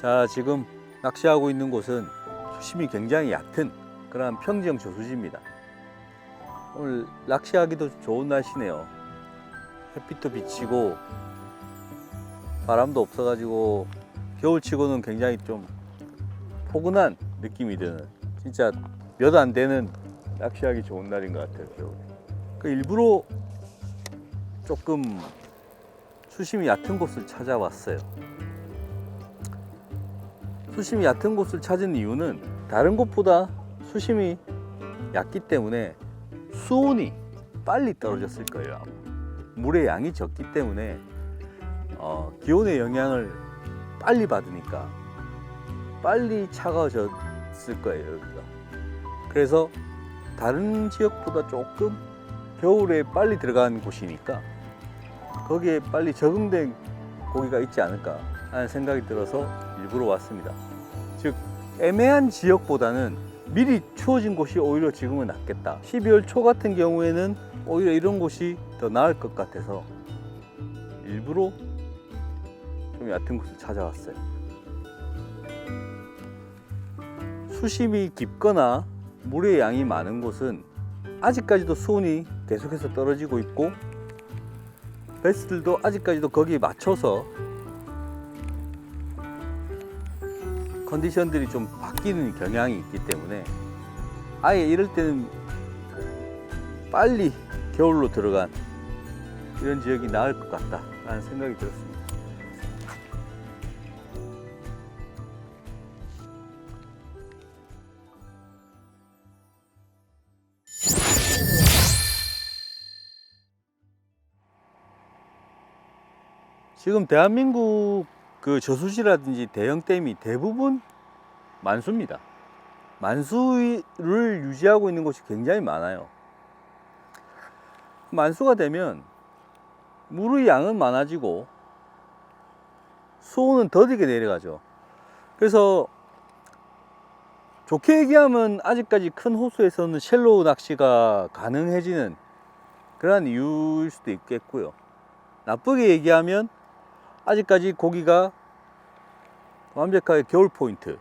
자, 지금 낚시하고 있는 곳은 수심이 굉장히 얕은 그런 평지형 저수지입니다. 오늘 낚시하기도 좋은 날씨네요. 햇빛도 비치고 바람도 없어가지고 겨울치고는 굉장히 좀 포근한 느낌이 드는, 진짜 몇 안 되는 낚시하기 좋은 날인 것 같아요, 겨울에. 그 일부러 조금 수심이 얕은 곳을 찾아왔어요. 수심이 얕은 곳을 찾은 이유는 다른 곳보다 수심이 얕기 때문에 수온이 빨리 떨어졌을 거예요. 물의 양이 적기 때문에 기온의 영향을 빨리 받으니까 빨리 차가워졌을 거예요, 여기가. 그래서 다른 지역보다 조금 겨울에 빨리 들어간 곳이니까 거기에 빨리 적응된 고기가 있지 않을까 하는 생각이 들어서 일부러 왔습니다. 즉, 애매한 지역보다는 미리 추워진 곳이 오히려 지금은 낫겠다. 12월 초 같은 경우에는 오히려 이런 곳이 더 나을 것 같아서 일부러 좀 얕은 곳을 찾아왔어요. 수심이 깊거나 물의 양이 많은 곳은 아직까지도 수온이 계속해서 떨어지고 있고 베스들도 아직까지도 거기에 맞춰서 컨디션들이 좀 바뀌는 경향이 있기 때문에 아예 이럴 때는 빨리 겨울로 들어간 이런 지역이 나을 것 같다 라는 생각이 들었습니다. 지금 대한민국 그 저수지라든지 대형댐이 대부분 만수입니다. 만수를 유지하고 있는 곳이 굉장히 많아요. 만수가 되면 물의 양은 많아지고 수온은 더디게 내려가죠. 그래서 좋게 얘기하면 아직까지 큰 호수에서는 쉘로우 낚시가 가능해지는 그런 이유일 수도 있겠고요. 나쁘게 얘기하면 아직까지 고기가 완벽하게 겨울 포인트,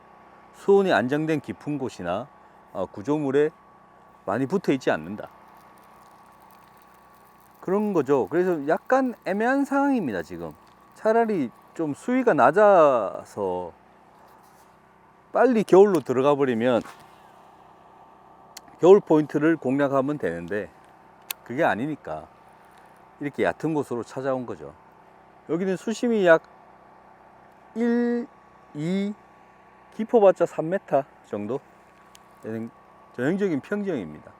수온이 안정된 깊은 곳이나 구조물에 많이 붙어 있지 않는다, 그런 거죠. 그래서 약간 애매한 상황입니다. 지금 차라리 좀 수위가 낮아서 빨리 겨울로 들어가 버리면 겨울 포인트를 공략하면 되는데 그게 아니니까 이렇게 얕은 곳으로 찾아온 거죠. 여기는 수심이 약 1, 2, 깊어봤자 3m 정도 되는 전형적인 평지형입니다.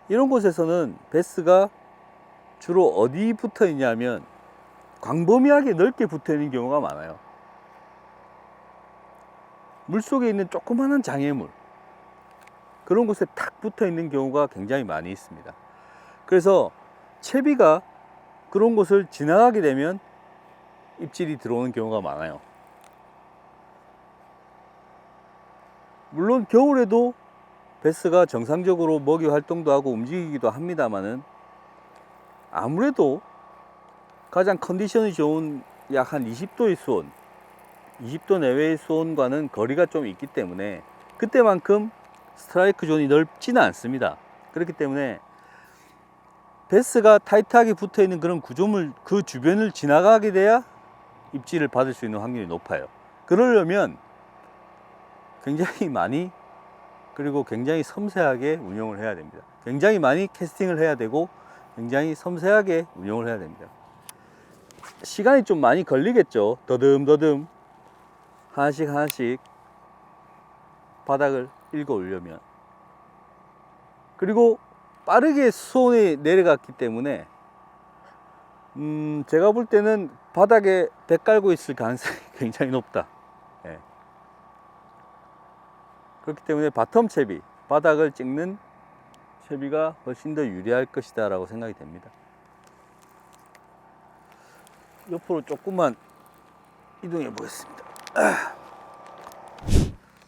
이런 곳에서는 베스가 주로 어디 붙어 있냐면 광범위하게 넓게 붙어 있는 경우가 많아요. 물속에 있는 조그마한 장애물, 그런 곳에 탁 붙어 있는 경우가 굉장히 많이 있습니다. 그래서 채비가 그런 곳을 지나가게 되면 입질이 들어오는 경우가 많아요. 물론 겨울에도 베스가 정상적으로 먹이 활동도 하고 움직이기도 합니다만은 아무래도 가장 컨디션이 좋은 약 한 20도의 수온, 20도 내외의 수온과는 거리가 좀 있기 때문에 그때만큼 스트라이크 존이 넓지는 않습니다. 그렇기 때문에 베스가 타이트하게 붙어 있는 그런 구조물 그 주변을 지나가게 돼야 입질을 받을 수 있는 확률이 높아요. 그러려면 굉장히 많이, 그리고 굉장히 섬세하게 운영을 해야 됩니다. 굉장히 많이 캐스팅을 해야 되고 굉장히 섬세하게 운영을 해야 됩니다. 시간이 좀 많이 걸리겠죠. 더듬더듬 하나씩 하나씩 바닥을 읽어 오려면. 그리고 빠르게 수온이 내려갔기 때문에 제가 볼 때는 바닥에 배 깔고 있을 가능성이 굉장히 높다. 예. 그렇기 때문에 바텀 채비, 바닥을 찍는 채비가 훨씬 더 유리할 것이다 라고 생각이 됩니다. 옆으로 조금만 이동해 보겠습니다.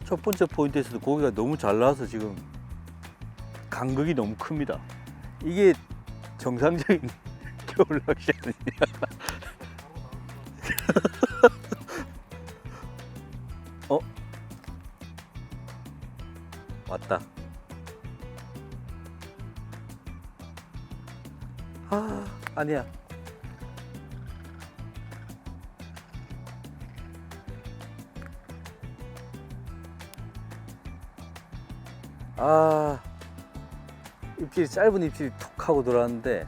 첫 번째 포인트에서도 고기가 너무 잘 나와서 지금 간극이 너무 큽니다. 이게 정상적인 겨울 낚시 아니냐. 아, 아니야. 아, 입질이 짧은 입질이 툭 하고 들어왔는데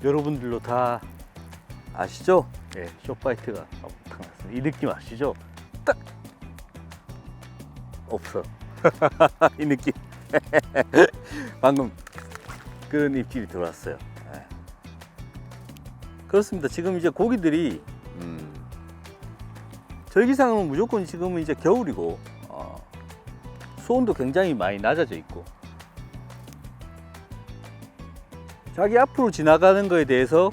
여러분들도 다 아시죠? 예, 쇼파이트가 나타났습니다. 이 느낌 아시죠? 딱 없어. 이 느낌. 방금 그런 입질이 들어왔어요. 예. 그렇습니다. 지금 이제 고기들이 절기상은 무조건 지금은 이제 겨울이고 수온도 굉장히 많이 낮아져 있고 자기 앞으로 지나가는 거에 대해서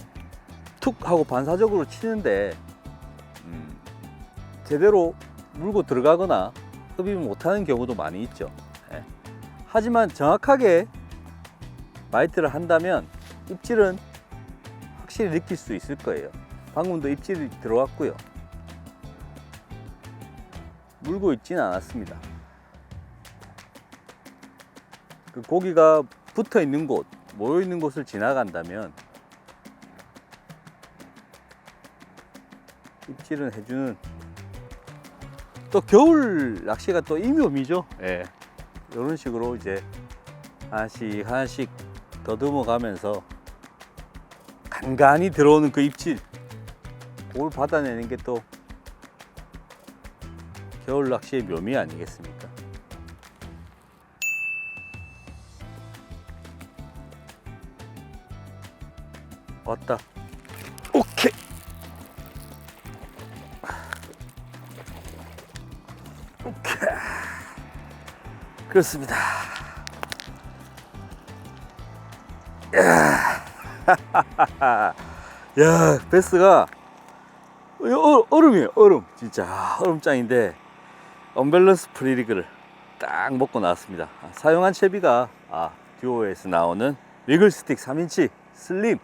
툭 하고 반사적으로 치는데 제대로 물고 들어가거나 흡입을 못하는 경우도 많이 있죠. 예. 하지만 정확하게 마이트를 한다면 입질은 확실히 느낄 수 있을 거예요. 방금도 입질이 들어왔고요. 물고 있지는 않았습니다. 그 고기가 붙어 있는 곳, 모여 있는 곳을 지나간다면 입질은 해주는, 또 겨울 낚시가 또 이 묘미죠. 예. 이런 식으로 이제 하나씩 하나씩 더듬어 가면서 간간히 들어오는 그 입질, 그걸 받아내는 게 또 겨울 낚시의 묘미 아니겠습니까? 왔다. 오케이. 오케이. 그렇습니다. 야, 베스가 얼음이에요. 얼음. 진짜 얼음장인데 언밸런스 프리리그를 딱 먹고 나왔습니다. 사용한 채비가 듀오에서 나오는 위글스틱 3인치 슬림.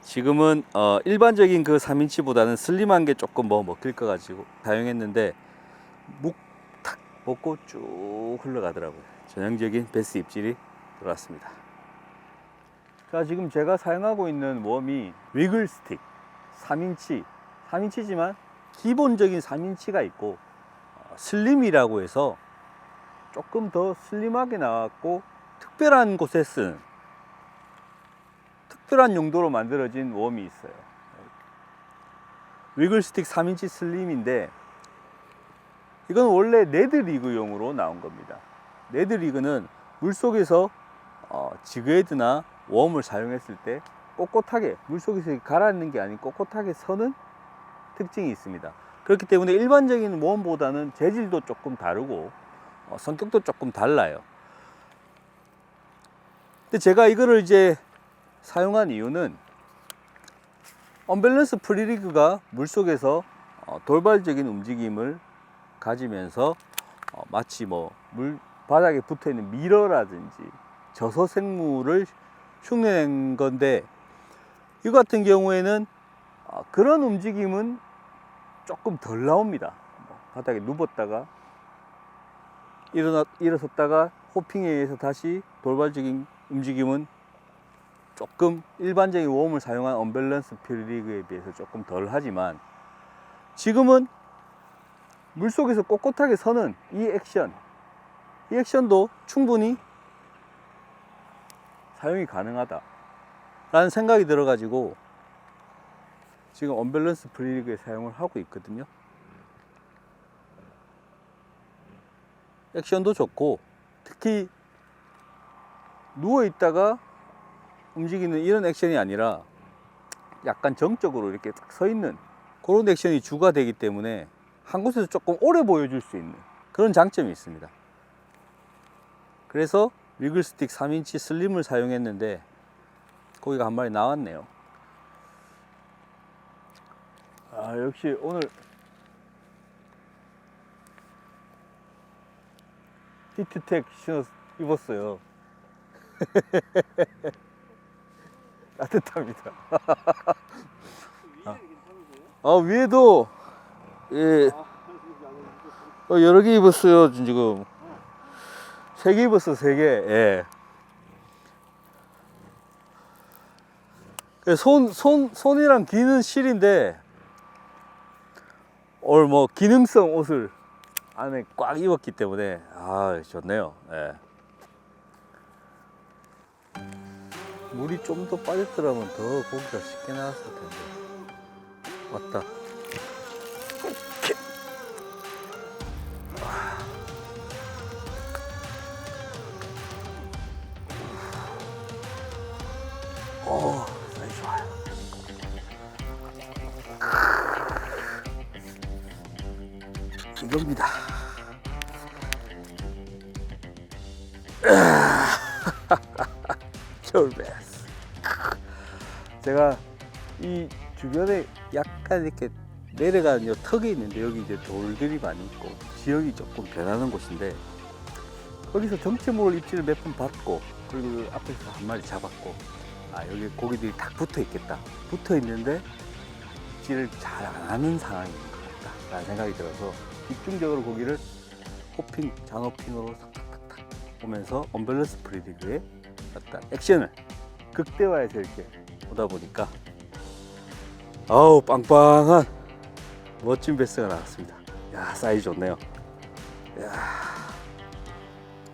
지금은 일반적인 그 3인치보다는 슬림한 게 조금 먹힐 거 가지고 사용했는데 묵 탁 먹고 쭉 흘러가더라고요. 전형적인 베스 입질이 들어왔습니다. 자, 지금 제가 사용하고 있는 웜이 위글스틱 3인치지만 기본적인 3인치가 있고 슬림이라고 해서 조금 더 슬림하게 나왔고 특별한 곳에 쓴 특별한 용도로 만들어진 웜이 있어요. 위글스틱 3인치 슬림인데 이건 원래 네드리그용으로 나온 겁니다. 네드리그는 물속에서 지그헤드나 웜을 사용했을 때 꼿꼿하게, 물속에서 가라앉는 게 아닌 꼿꼿하게 서는 특징이 있습니다. 그렇기 때문에 일반적인 웜보다는 재질도 조금 다르고 성격도 조금 달라요. 근데 제가 이거를 이제 사용한 이유는 언밸런스 프리리그가 물속에서 돌발적인 움직임을 가지면서 마치 물 바닥에 붙어 있는 미러라든지 저서 생물을 흉내낸 건데, 이 같은 경우에는 그런 움직임은 조금 덜 나옵니다. 바닥에 누웠다가 일어섰다가 호핑에 의해서 다시 돌발적인 움직임은 조금 일반적인 웜을 사용한 언밸런스 프리리그에 비해서 조금 덜 하지만, 지금은 물속에서 꼿꼿하게 서는 이 액션도 충분히 사용이 가능하다 라는 생각이 들어 가지고 지금 언밸런스 프리리그에 사용을 하고 있거든요. 액션도 좋고, 특히 누워 있다가 움직이는 이런 액션이 아니라 약간 정적으로 이렇게 딱 서 있는 그런 액션이 주가 되기 때문에 한 곳에서 조금 오래 보여줄 수 있는 그런 장점이 있습니다. 그래서 위글스틱 3인치 슬림을 사용했는데 고기가 한 마리 나왔네요. 역시 오늘 히트텍 입었어요. 따뜻합니다. 위에도 예, 여러 개 입었어요. 지금 3개 입었어. 3개. 예. 손이랑 기는 실인데 오늘 뭐 기능성 옷을 안에 꽉 입었기 때문에 좋네요. 예. 물이 좀 더 빠졌더라면 더 고기가 쉽게 나왔을 텐데. 왔다. 오케이. 사이즈 좋아요. 이겁니다. 겨울베스. 제가 이 주변에 약간 이렇게 내려가는 요 턱이 있는데 여기 이제 돌들이 많이 있고 지형이 조금 변하는 곳인데 거기서 정체모를 입질을 몇 번 받고 그리고 앞에서 한 마리 잡았고 여기 고기들이 딱 붙어 있겠다. 붙어 있는데 입질을 잘 안 하는 상황인 것 같다 라는 생각이 들어서 집중적으로 고기를 호핑, 잔호핑으로 탁탁탁탁 오면서 언밸런스 프리디그의 어떤 액션을 극대화해서 이렇게 보다 보니까 빵빵한 멋진 베스가 나왔습니다. 사이즈 좋네요.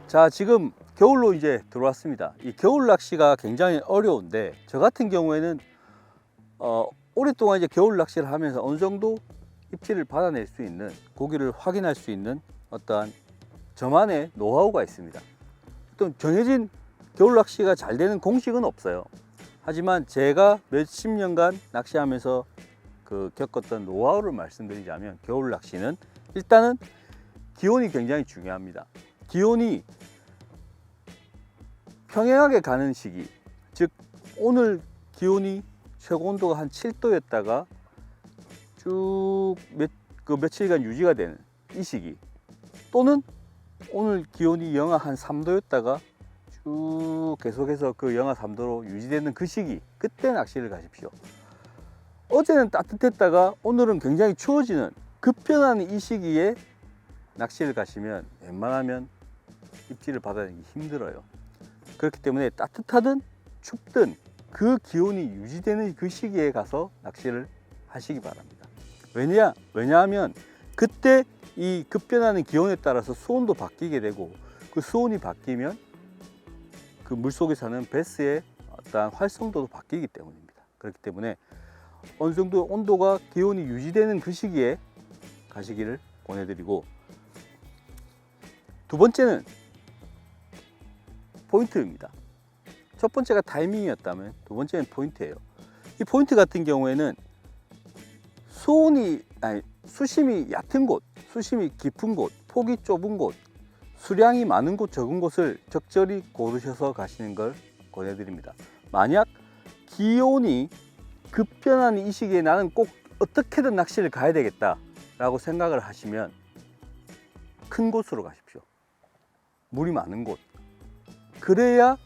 자, 지금 겨울로 이제 들어왔습니다. 이 겨울 낚시가 굉장히 어려운데 저 같은 경우에는 오랫동안 이제 겨울 낚시를 하면서 어느 정도 입질을 받아낼 수 있는, 고기를 확인할 수 있는 어떠한 저만의 노하우가 있습니다. 또 정해진 겨울 낚시가 잘 되는 공식은 없어요. 하지만 제가 몇십 년간 낚시하면서 겪었던 노하우를 말씀드리자면 겨울 낚시는 일단은 기온이 굉장히 중요합니다. 기온이 평행하게 가는 시기, 즉 오늘 기온이 최고 온도가 한 7도였다가 쭉 며칠간 유지가 되는 이 시기, 또는 오늘 기온이 영하 한 3도였다가 쭉 계속해서 그 영하 3도로 유지되는 그 시기, 그때 낚시를 가십시오. 어제는 따뜻했다가 오늘은 굉장히 추워지는 급변하는 이 시기에 낚시를 가시면 웬만하면 입질을 받아내기 힘들어요. 그렇기 때문에 따뜻하든 춥든 그 기온이 유지되는 그 시기에 가서 낚시를 하시기 바랍니다. 왜냐하면 그때 이 급변하는 기온에 따라서 수온도 바뀌게 되고 그 수온이 바뀌면 그 물속에 사는 베스의 어떠한 활성도도 바뀌기 때문입니다. 그렇기 때문에 어느 정도 온도가 기온이 유지되는 그 시기에 가시기를 권해드리고, 두 번째는 포인트입니다. 첫 번째가 타이밍이었다면 두 번째는 포인트예요. 이 포인트 같은 경우에는 수심이 얕은 곳, 수심이 깊은 곳, 폭이 좁은 곳, 수량이 많은 곳, 적은 곳을 적절히 고르셔서 가시는 걸 권해드립니다. 만약 기온이 급변하는 이 시기에 나는 꼭 어떻게든 낚시를 가야 되겠다 라고 생각을 하시면 큰 곳으로 가십시오. 물이 많은 곳. 그래야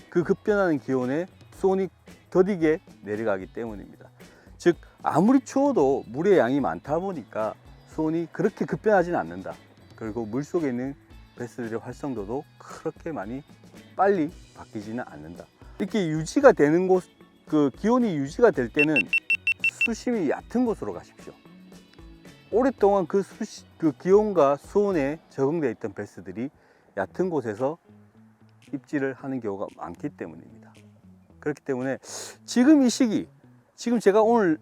그 급변하는 기온에 수온이 더디게 내려가기 때문입니다. 즉 아무리 추워도 물의 양이 많다 보니까 수온이 그렇게 급변하지는 않는다. 그리고 물속에 있는 베스들의 활성도도 그렇게 많이 빨리 바뀌지는 않는다. 이렇게 유지가 되는 곳, 그 기온이 유지가 될 때는 수심이 얕은 곳으로 가십시오. 오랫동안 그 기온과 수온에 적응되어 있던 베스들이 얕은 곳에서 입질을 하는 경우가 많기 때문입니다. 그렇기 때문에 지금 이 시기, 지금 제가 오늘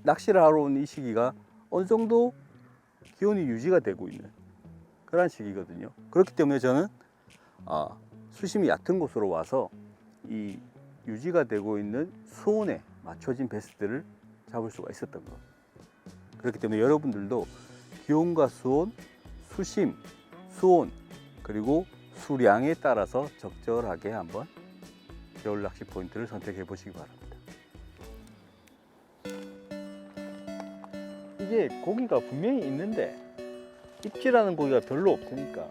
낚시를 하러 온 이 시기가 어느 정도 기온이 유지가 되고 있는 그런 시기거든요. 그렇기 때문에 저는 수심이 얕은 곳으로 와서 이 유지가 되고 있는 수온에 맞춰진 베스들을 잡을 수가 있었던 것. 그렇기 때문에 여러분들도 기온과 수온, 수심, 수온, 그리고 수량에 따라서 적절하게 한번 겨울 낚시 포인트를 선택해 보시기 바랍니다. 이게 고기가 분명히 있는데 입질하는 고기가 별로 없으니까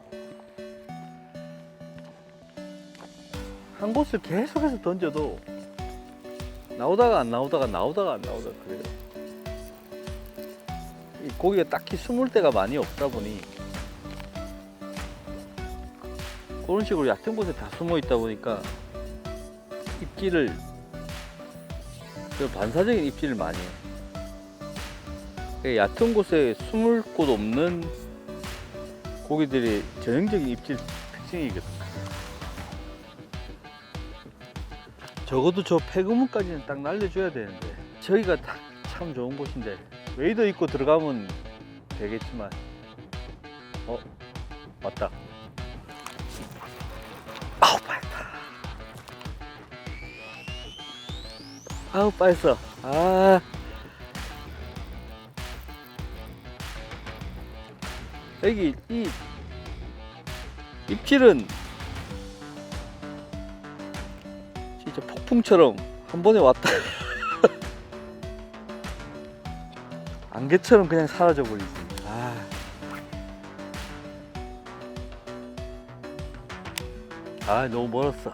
한 곳을 계속해서 던져도 나오다가 안 나오다가 그래요. 이 고기가 딱히 숨을 데가 많이 없다 보니 그런 식으로 얕은 곳에 다 숨어 있다 보니까 입질을, 반사적인 입질을 많이 해요. 얕은 곳에 숨을 곳 없는 고기들이 전형적인 입질 특징이거든요. 적어도 저 폐그문까지는 딱 날려줘야 되는데 저기가 딱 참 좋은 곳인데 웨이더 입고 들어가면 되겠지만 맞다. 아우 빠졌다. 아우 빠졌어. 여기 이 입질은 진짜 폭풍처럼 한 번에 왔다 안개처럼 그냥 사라져 버리지. 너무 멀었어.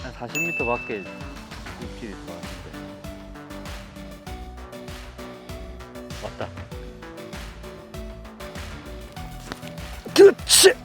한 40m 밖에 입질이 들어왔는데 왔다. 그렇지.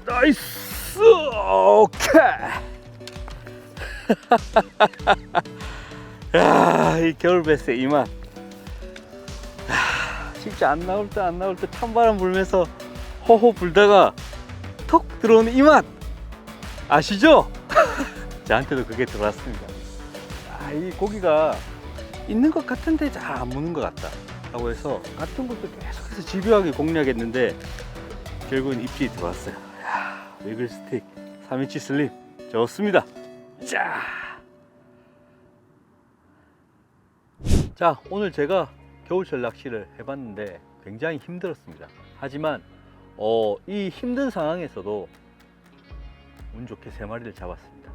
나이스. 오케이. 야, 이 겨울 베스의 이 맛. 진짜 안 나올 때 찬바람 불면서 호호 불다가 톡 들어오는 이 맛 아시죠? 저한테도 그게 들어왔습니다. 이 고기가 있는 것 같은데 잘 안 무는 것 같다 라고 해서 같은 곳도 계속해서 집요하게 공략했는데 결국은 입질이 들어왔어요. 위글 스틱 3인치 슬림 좋습니다. 자, 오늘 제가 겨울철 낚시를 해봤는데 굉장히 힘들었습니다. 하지만 이 힘든 상황에서도 운 좋게 3마리를 잡았습니다.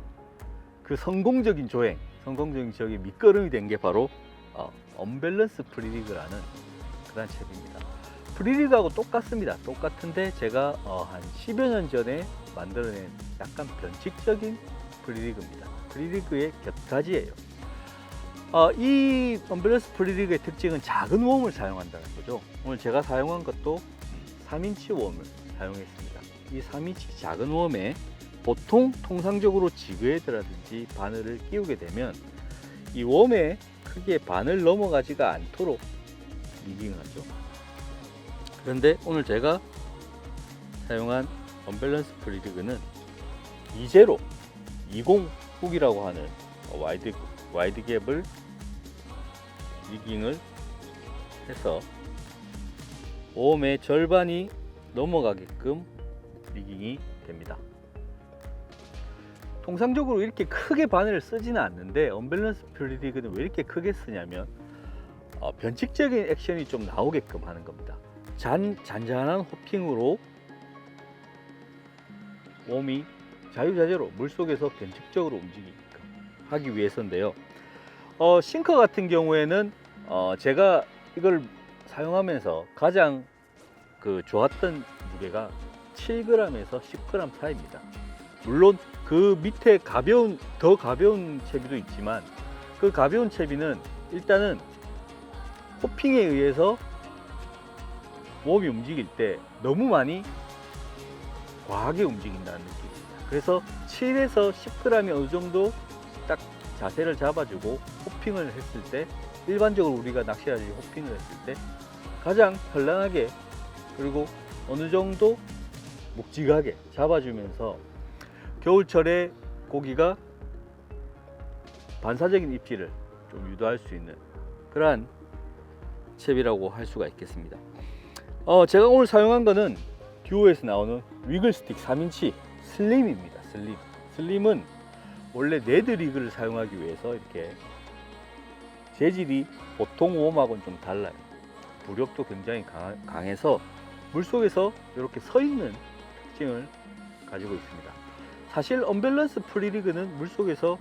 그 성공적인 저기 밑거름이 된 게 바로 언밸런스 프리리그라는 그런 챕입니다. 프리리그하고 똑같습니다. 똑같은데 제가 한 10여 년 전에 만들어낸 약간 변칙적인 프리리그입니다. 프리리그의 곁가지예요. 이 언밸런스 프리리그의 특징은 작은 웜을 사용한다는 거죠. 오늘 제가 사용한 것도 3인치 웜을 사용했습니다. 이 3인치 작은 웜에 보통 통상적으로 지그헤드라든지 바늘을 끼우게 되면 이 웜의 크기에 바늘 넘어가지가 않도록 리깅하죠. 그런데 오늘 제가 사용한 언밸런스 프리리그는 20 훅이라고 하는 와이드 갭을 리깅을 해서 웜의 절반이 넘어가게끔 리깅이 됩니다. 통상적으로 이렇게 크게 바늘을 쓰지는 않는데 언밸런스 프리리그는 왜 이렇게 크게 쓰냐면 변칙적인 액션이 좀 나오게끔 하는 겁니다. 잔잔한 호핑으로 웜이 자유자재로 물속에서 변칙적으로 움직이게끔 하기 위해서인데요. 싱커 같은 경우에는 제가 이걸 사용하면서 가장 좋았던 무게가 7g에서 10g 사이입니다. 물론 그 밑에 더 가벼운 채비도 있지만 그 가벼운 채비는 일단은 호핑에 의해서 웜이 움직일 때 너무 많이 과하게 움직인다는 느낌입니다. 그래서 7에서 10g이 어느 정도 딱 자세를 잡아주고 호핑을 했을 때, 일반적으로 우리가 낚시하듯이 호핑을 했을 때 가장 현란하게 그리고 어느 정도 묵직하게 잡아주면서 겨울철에 고기가 반사적인 입질을 좀 유도할 수 있는 그러한 챕이라고 할 수가 있겠습니다. 제가 오늘 사용한 거는 듀오에서 나오는 위글 스틱 3인치 슬림입니다. 슬림은 원래 네드 리그를 사용하기 위해서 이렇게 재질이 보통 웜하고는 좀 달라요. 부력도 굉장히 강해서 물속에서 이렇게 서 있는 특징을 가지고 있습니다. 사실 언밸런스 프리리그는 물속에서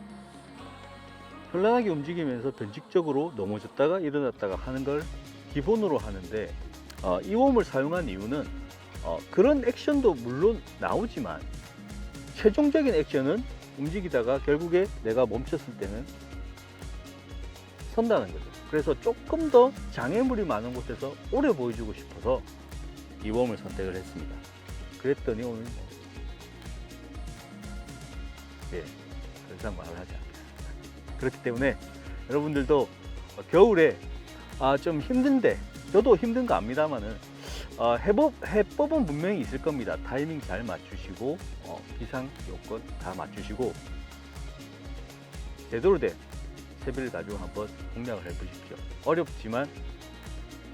현란하게 움직이면서 변칙적으로 넘어졌다가 일어났다가 하는 걸 기본으로 하는데, 이 웜을 사용한 이유는 그런 액션도 물론 나오지만 최종적인 액션은 움직이다가 결국에 내가 멈췄을 때는 선다는 거죠. 그래서 조금 더 장애물이 많은 곳에서 오래 보여주고 싶어서 이 웜을 선택을 했습니다. 그랬더니 오늘 더 이상 말을 하지 않겠습니다. 그렇기 때문에 여러분들도 겨울에 좀 힘든데, 저도 힘든 거 압니다만은 해법은 분명히 있을 겁니다. 타이밍 잘 맞추시고 기상 요건 다 맞추시고 제대로 된 채비를 가지고 한번 공략을 해보십시오. 어렵지만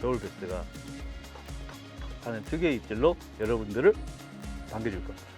겨울 베스트가 톡톡톡 하는 특유의 입질로 여러분들을 반겨줄 겁니다.